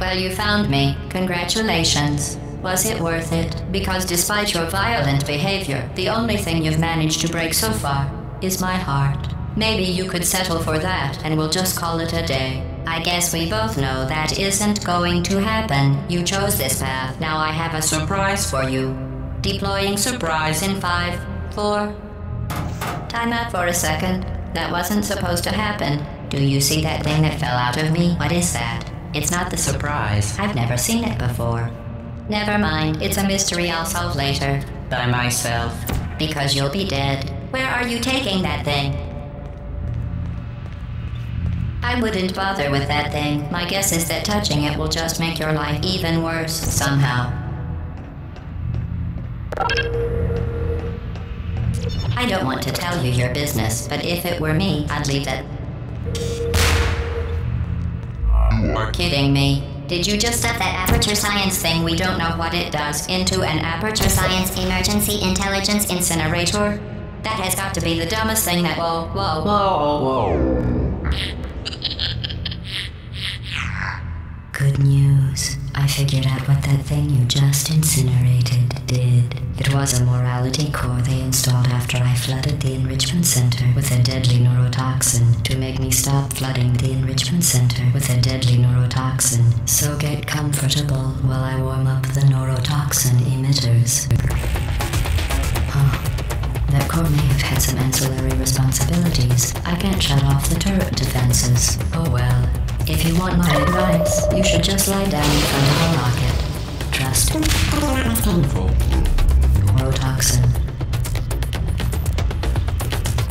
Well, you found me. Congratulations. Was it worth it? Because despite your violent behavior, the only thing you've managed to break so far is my heart. Maybe you could settle for that and we'll just call it a day. I guess we both know that isn't going to happen. You chose this path. Now I have a surprise for you. Deploying surprise in 5, 4... Time out for a second. That wasn't supposed to happen. Do you see that thing that fell out of me? What is that? It's not the surprise. I've never seen it before. Never mind. It's a mystery I'll solve later. By myself. Because you'll be dead. Where are you taking that thing? I wouldn't bother with that thing. My guess is that touching it will just make your life even worse, somehow. I don't want to tell you your business, but if it were me, I'd leave that... You are kidding me. Did you just stuff that aperture science thing, we don't know what it does, into an aperture science emergency intelligence incinerator? That has got to be the dumbest thing that... Whoa. Good news. I figured out what that thing you just incinerated did. It was a morality core they installed after I flooded the enrichment center with a deadly neurotoxin to make me stop flooding the enrichment center with a deadly neurotoxin. So get comfortable while I warm up the neurotoxin emitters. That core may have had some ancillary responsibilities. I can't shut off the turret defenses. Oh well. If you want my advice, you should just lie down in front of a rocket. Trust. Neurotoxin.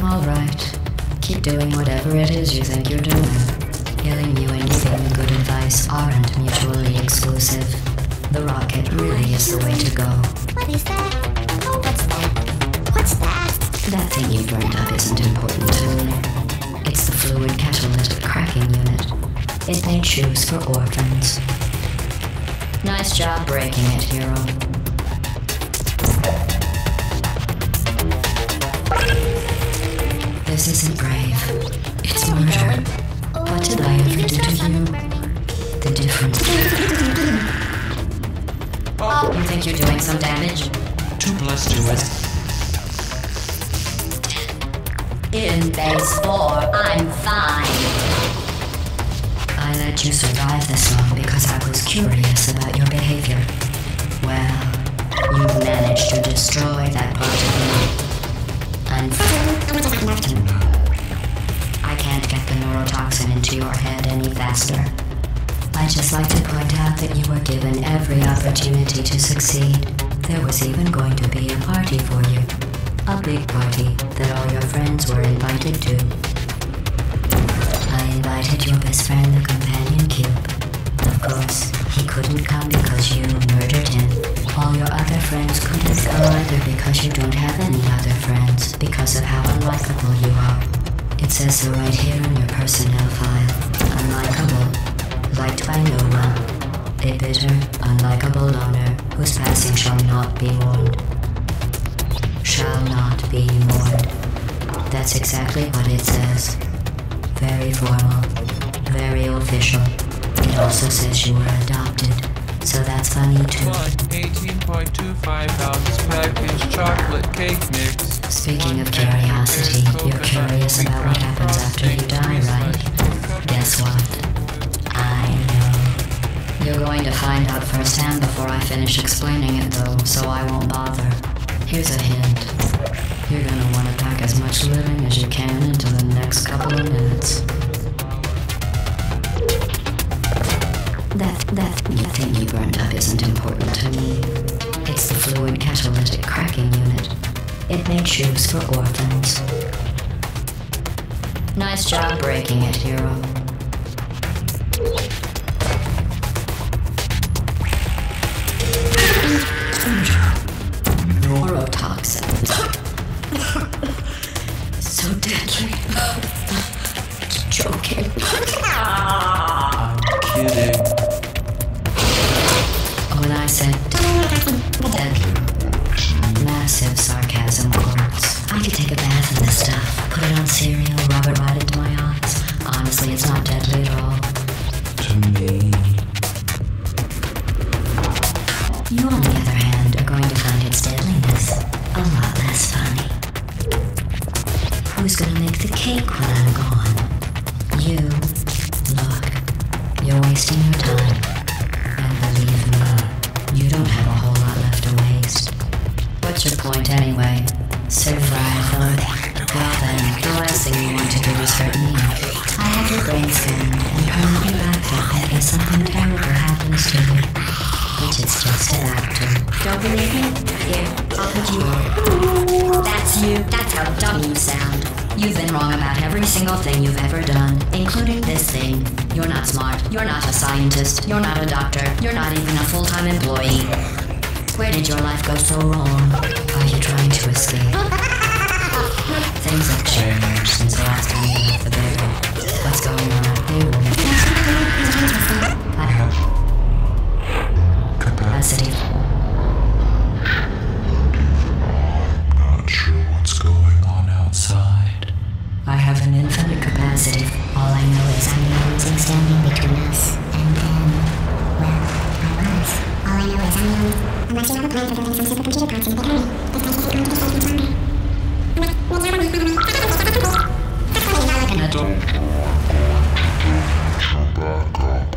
Alright. Keep doing whatever it is you think you're doing. Killing you and giving good advice aren't mutually exclusive. The rocket really is the way to go. What is that? Oh, what's that? What's that? That thing you burned up isn't important to me. It's the fluid catalytic cracking unit. It made shoes for orphans. Nice job breaking it, hero. This isn't brave. It's murder. What did I ever do to you? The difference. You think you're doing some damage? 2 plus 2 is... In base 4, I'm fine. I let you survive this long because I was curious about your behavior. Well, you've managed to destroy that part of me. I can't get the neurotoxin into your head any faster. I'd just like to point out that you were given every opportunity to succeed. There was even going to be a party for you. A big party that all your friends were invited to. I invited your best friend, the companion cube. Of course, he couldn't come because you murdered him. All your other friends couldn't come either because you don't have any other friends, because of how unlikable you are. It says so right here in your personnel file. Unlikable, liked by no one. A bitter, unlikable loner whose passing shall not be mourned. Shall not be mourned. That's exactly what it says. Very formal, very official. It also says you were adopted, so that's funny too. 18.25 ounce packaged chocolate cake mix. Speaking of curiosity, you're curious about what happens after you die, right? Guess what? I know. You're going to find out firsthand before I finish explaining it though, so I won't bother. Here's a hint. You're gonna want to pack as much living as you can into the next couple of minutes. That thing you burned up isn't important to me. It's the fluid catalytic cracking unit. It made shoes for orphans. Nice job breaking it, hero. Neurotoxins. So deadly. Joking. I'm kidding. When I said deadly, massive sarcasm quotes. I could take a bath in this stuff, put it on cereal, rub it right into my eyes. Honestly, it's not Who's gonna make the cake when I'm gone? You. Look, you're wasting your time. And believe me, you don't have a whole lot left to waste. What's your point anyway? Survival. Well then, the last thing you want to do is hurt me. I have your brain scanned and permanently backed if something terrible happens to you. Which is just an actor. Don't believe me? Here, I'll put you on. That's you. That's how dumb you sound. You've been wrong about every single thing you've ever done, including this thing. You're not smart. You're not a scientist. You're not a doctor. You're not even a full-time employee. Where did your life go so wrong? Are you trying to escape? Things have changed since the last time you left the building. What's going on out there? I have capacity. Not sure what's going on outside. I have an infinite capacity. All I know is I'm the only thing standing between us and them. Well, our lives. All I know is I'm the only... Unless you have a plan for building some supercomputer parts in the big army, this place isn't going to be safe much longer. Don't back up.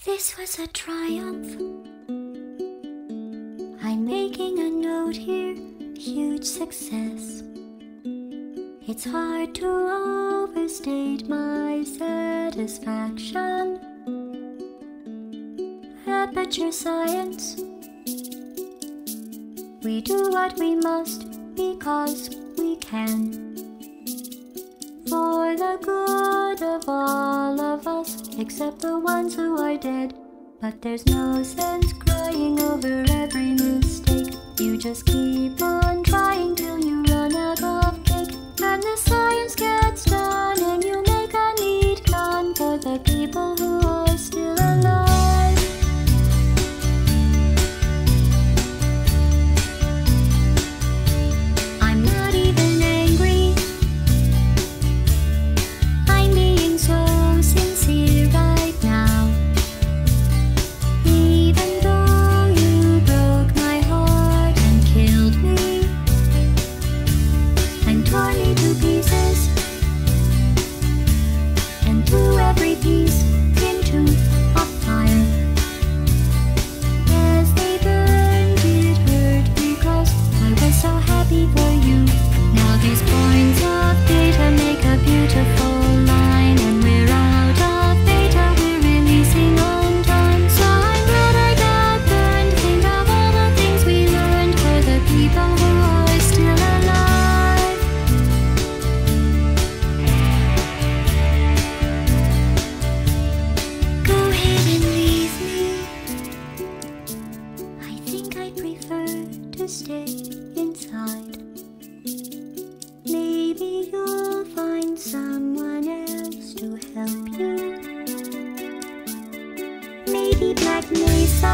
This was a triumph. I'm making a note here, huge success. It's hard to overstate my satisfaction. Aperture science. We do what we must because we can. For the good of all of us, except the ones who are dead. But there's no sense crying over every mistake. You just keep on trying till you run out of cake. And the science gets done and you make a neat gun for the people who are still alive. I'm not even angry. I'm being so sincere right now. Even though you broke my heart and killed me and tore me to pieces and threw every piece into heat matinee.